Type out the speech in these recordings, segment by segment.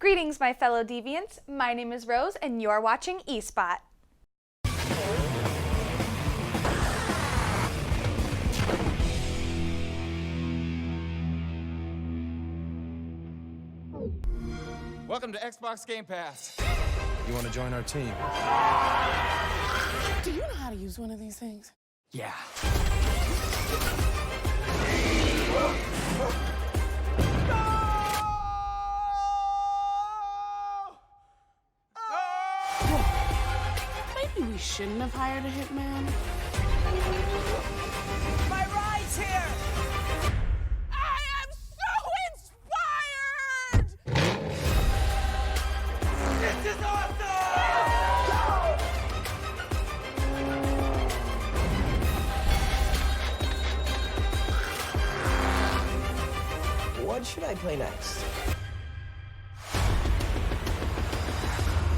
Greetings, my fellow deviants. My name is Rose, and you're watching eSpot. Welcome to Xbox Game Pass. You want to join our team? Do you know how to use one of these things? Yeah. Maybe we shouldn't have hired a hitman. My ride's here! I am so inspired! This is awesome! What should I play next?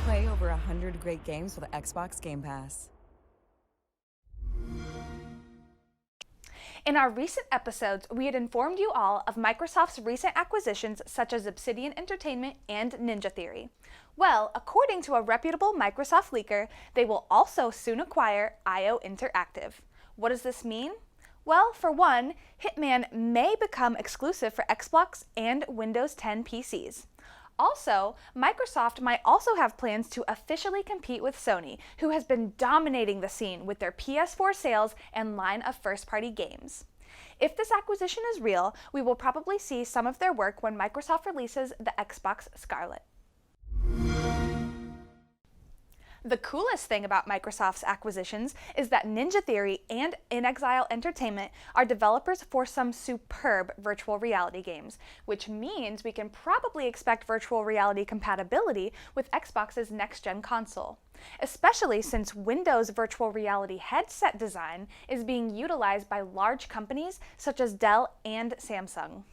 Play over 100 great games with Xbox Game Pass. In our recent episodes, we had informed you all of Microsoft's recent acquisitions such as Obsidian Entertainment and Ninja Theory. Well, according to a reputable Microsoft leaker, they will also soon acquire IO Interactive. What does this mean? Well, for one, Hitman may become exclusive for Xbox and Windows 10 PCs. Also, Microsoft might also have plans to officially compete with Sony, who has been dominating the scene with their PS4 sales and line of first-party games. If this acquisition is real, we will probably see some of their work when Microsoft releases the Xbox Scarlett. The coolest thing about Microsoft's acquisitions is that Ninja Theory and inXile Entertainment are developers for some superb virtual reality games, which means we can probably expect virtual reality compatibility with Xbox's next-gen console, especially since Windows virtual reality headset design is being utilized by large companies such as Dell and Samsung.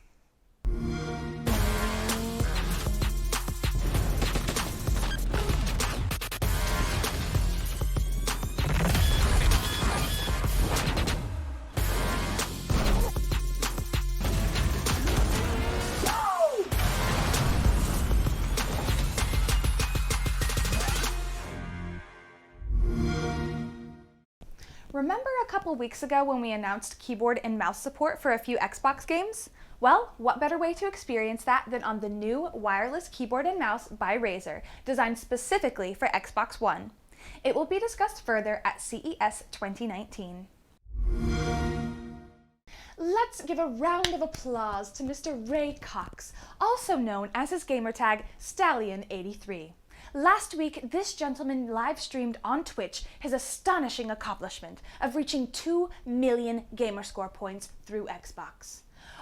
Remember a couple weeks ago when we announced keyboard and mouse support for a few Xbox games? Well, what better way to experience that than on the new wireless keyboard and mouse by Razer, designed specifically for Xbox One. It will be discussed further at CES 2019. Let's give a round of applause to Mr. Ray Cox, also known as his gamertag Stallion83. Last week, this gentleman live-streamed on Twitch his astonishing accomplishment of reaching 2 million gamerscore points through Xbox.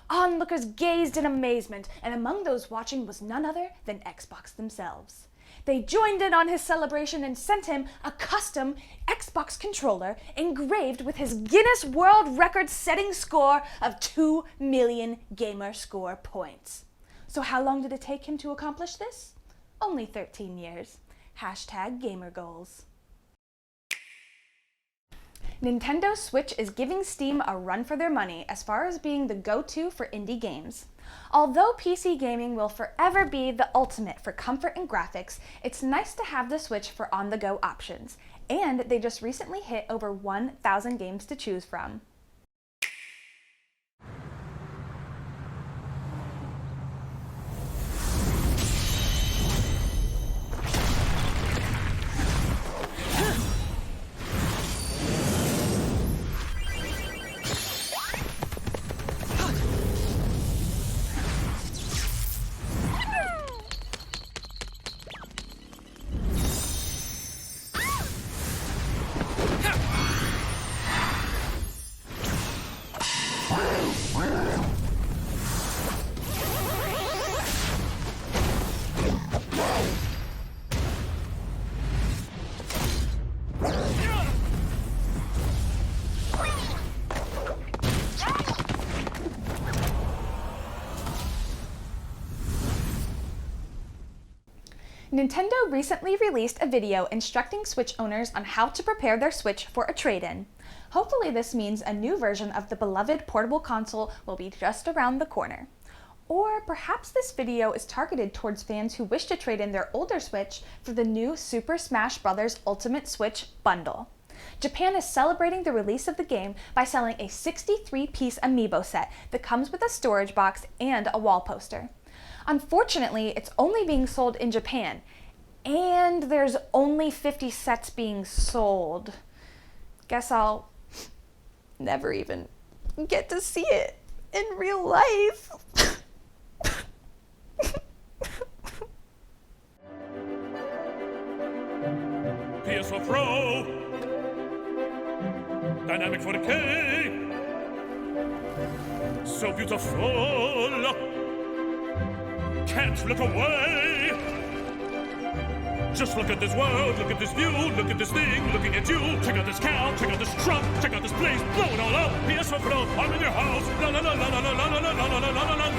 Onlookers gazed in amazement, and among those watching was none other than Xbox themselves. They joined in on his celebration and sent him a custom Xbox controller engraved with his Guinness World Record-setting score of 2 million gamerscore points. So how long did it take him to accomplish this? Only 13 years. #GamerGoals. Nintendo Switch is giving Steam a run for their money as far as being the go-to for indie games. Although PC gaming will forever be the ultimate for comfort and graphics, it's nice to have the Switch for on-the-go options. And they just recently hit over 1,000 games to choose from. Nintendo recently released a video instructing Switch owners on how to prepare their Switch for a trade-in. Hopefully this means a new version of the beloved portable console will be just around the corner. Or perhaps this video is targeted towards fans who wish to trade in their older Switch for the new Super Smash Bros. Ultimate Switch bundle. Japan is celebrating the release of the game by selling a 63-piece amiibo set that comes with a storage box and a wall poster. Unfortunately, it's only being sold in Japan, and there's only 50 sets being sold. Guess I'll never even get to see it in real life. PS4 Pro, Dynamic 4K, so beautiful, can't look away. Just look at this world, look at this view, look at this thing, looking at you. Check out this cow, check out this truck, check out this place, blow it all up. PS4 Pro, I'm in your house. La la la la la la la la la la la la la la.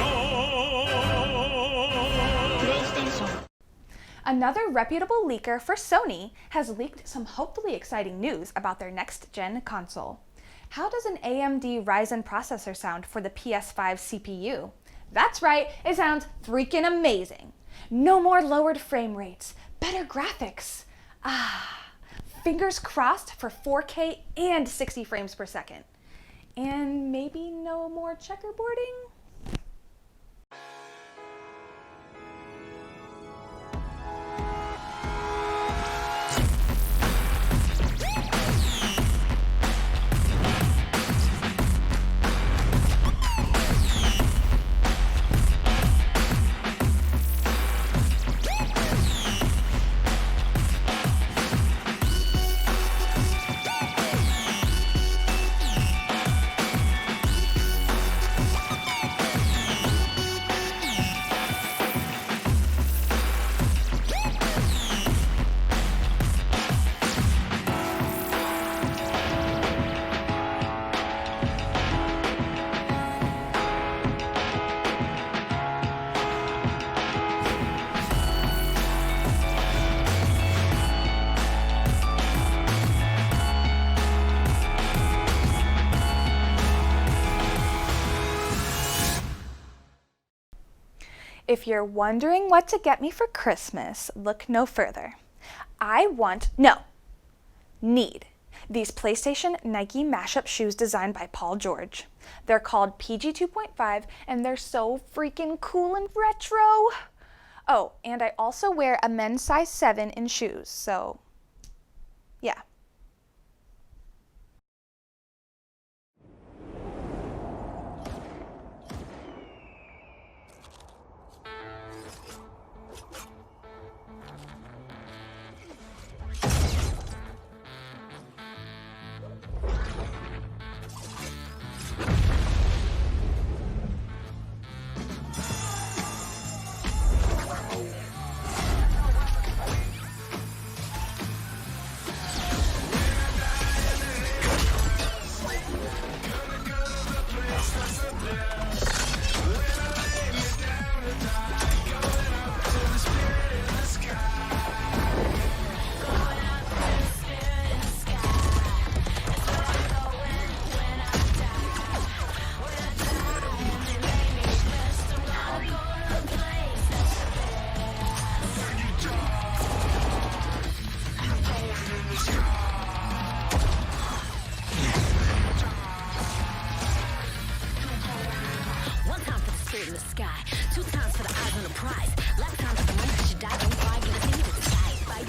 Another reputable leaker for Sony has leaked some hopefully exciting news about their next-gen console. How does an AMD Ryzen processor sound for the PS5 CPU? That's right, it sounds freaking amazing. No more lowered frame rates, better graphics. Fingers crossed for 4K and 60 frames per second. And maybe no more checkerboarding? If you're wondering what to get me for Christmas, look no further. Need these PlayStation Nike mashup shoes designed by Paul George. They're called PG 2.5 and they're so freaking cool and retro. Oh, and I also wear a men's size 7 in shoes, so yeah. In the sky, 2 times for the eyes on the prize. Left time for the money, 'cause you die, don't cry, get a thing to the sky. Bye.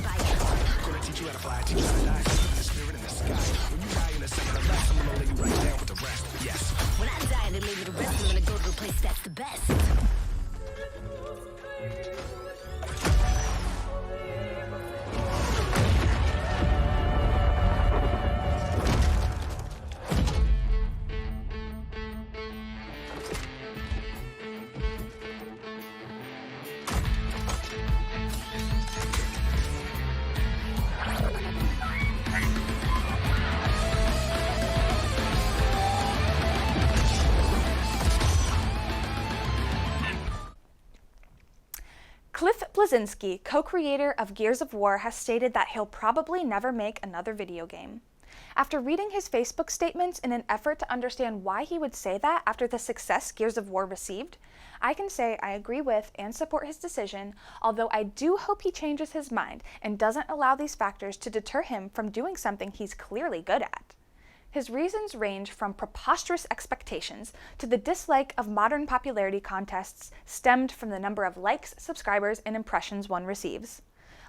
Gonna teach you how to fly, teach you how to die. The spirit in the sky. When you die in a second of less, I'm gonna lay you right down with the rest. Yes. When I die and they leave me the rest, I'm gonna go to a place that's the best. Cliff Bleszinski, co-creator of Gears of War, has stated that he'll probably never make another video game. After reading his Facebook statements in an effort to understand why he would say that after the success Gears of War received, I can say I agree with and support his decision, although I do hope he changes his mind and doesn't allow these factors to deter him from doing something he's clearly good at. His reasons range from preposterous expectations to the dislike of modern popularity contests stemmed from the number of likes, subscribers, and impressions one receives.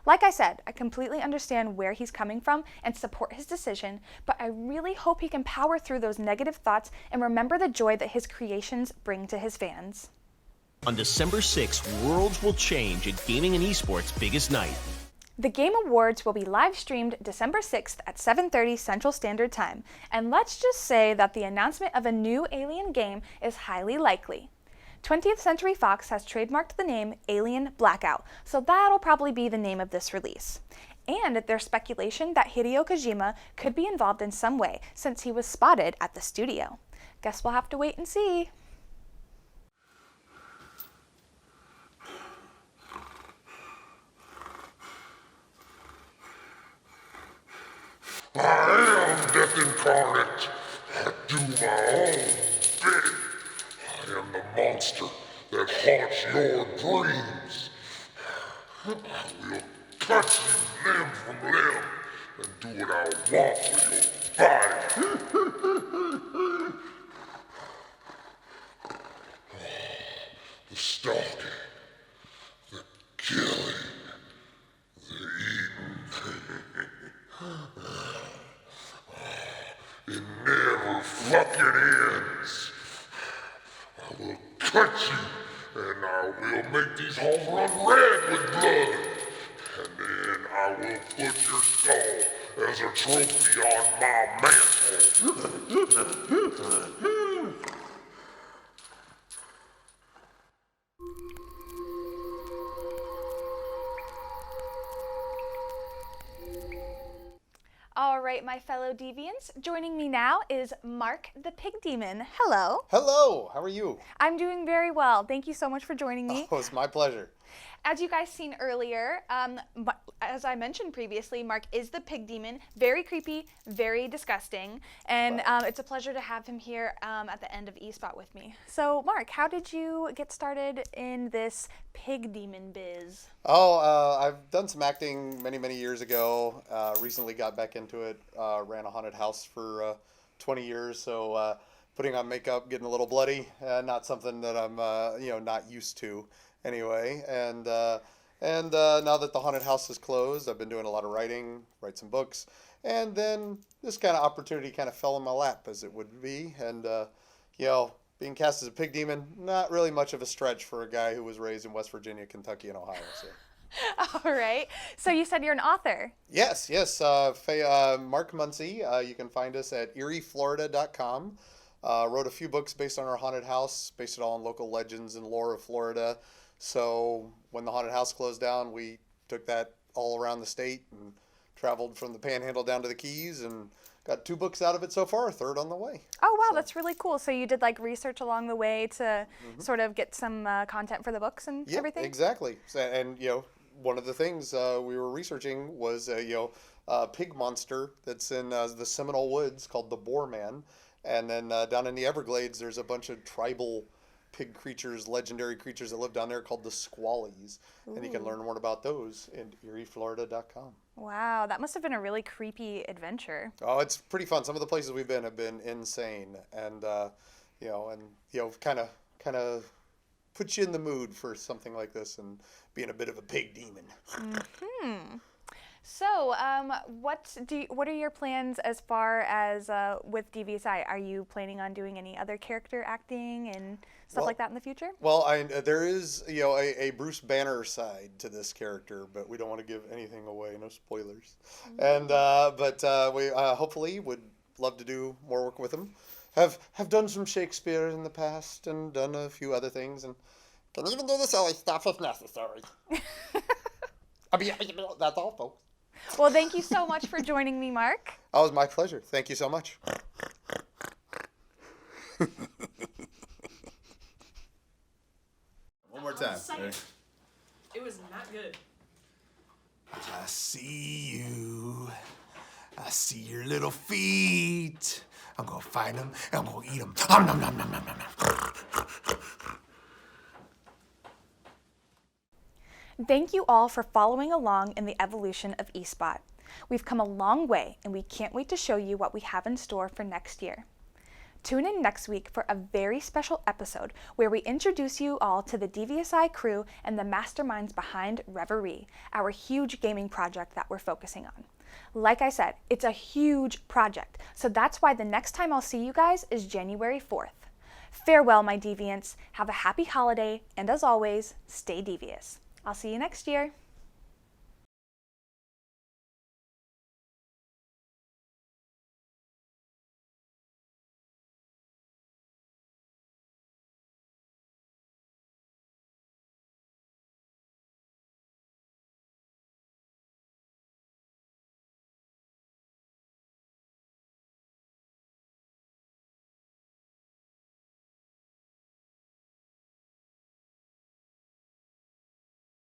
Like I said, I completely understand where he's coming from and support his decision, but I really hope he can power through those negative thoughts and remember the joy that his creations bring to his fans. On December 6th, worlds will change at gaming and esports' biggest night. The Game Awards will be live streamed December 6th at 7:30 Central Standard Time, and let's just say that the announcement of a new Alien game is highly likely. 20th Century Fox has trademarked the name Alien Blackout, so that'll probably be the name of this release. And there's speculation that Hideo Kojima could be involved in some way since he was spotted at the studio. Guess we'll have to wait and see. I am Death Incarnate. I do my own bidding. I am the monster that haunts your dreams. I will cut you limb from limb and do what I want with your body. The stalking, the killing, the eating. It never fucking ends. I will cut you, and I will make these homes run red with blood. And then I will put your skull as a trophy on my mantle. All right, my fellow deviants, joining me now is Mark the Pig Demon. Hello. Hello, how are you? I'm doing very well. Thank you so much for joining me. Oh, it's my pleasure. As you guys seen earlier, as I mentioned previously, Mark is the Pig Demon. Very creepy, very disgusting, and it's a pleasure to have him here at the end of eSpot with me. So, Mark, how did you get started in this Pig Demon biz? Oh, I've done some acting many, many years ago. Recently got back into it. Ran a haunted house for 20 years, so putting on makeup, getting a little bloody, not something that I'm, not used to. Anyway, and now that the haunted house is closed, I've been doing a lot of writing, write some books, and then this kind of opportunity kind of fell in my lap, as it would be, and being cast as a pig demon, not really much of a stretch for a guy who was raised in West Virginia, Kentucky, and Ohio. So. All right. So you said you're an author. Yes. Mark Muncie. You can find us at erieflorida.com. Wrote a few books based on our haunted house, based it all on local legends and lore of Florida. So when the haunted house closed down, we took that all around the state and traveled from the Panhandle down to the Keys and got 2 books out of it so far, a 3rd on the way. Oh, wow, that's really cool. So you did like research along the way to sort of get some content for the books and everything? Exactly. And, one of the things we were researching was, a pig monster that's in the Seminole Woods called the Boar Man. And then down in the Everglades, there's a bunch of tribal pig creatures, legendary creatures that live down there called the Squallies. Ooh. And you can learn more about those in erieflorida.com. Wow, that must have been a really creepy adventure. Oh, it's pretty fun. Some of the places we've been have been insane, and kind of put you in the mood for something like this and being a bit of a pig demon. Mm-hmm. So, what are your plans as far as with DVSI? Are you planning on doing any other character acting and stuff like that in the future? Well, there is a Bruce Banner side to this character, but we don't want to give anything away, no spoilers. And but we hopefully would love to do more work with him. Have done some Shakespeare in the past and done a few other things, and can even do the silly stuff if necessary. That's all, folks. Well, thank you so much for joining me, Mark. Oh, it was my pleasure. Thank you so much. One more time. It was not good. I see you. I see your little feet. I'm gonna find them and I'm gonna eat them. Nom, nom, nom, nom, nom, nom, nom. Thank you all for following along in the evolution of eSpot. We've come a long way and we can't wait to show you what we have in store for next year. Tune in next week for a very special episode where we introduce you all to the Devious Eye crew and the masterminds behind Reverie, our huge gaming project that we're focusing on. Like I said, it's a huge project, so that's why the next time I'll see you guys is January 4th. Farewell, my deviants. Have a happy holiday, and as always, stay devious. I'll see you next year.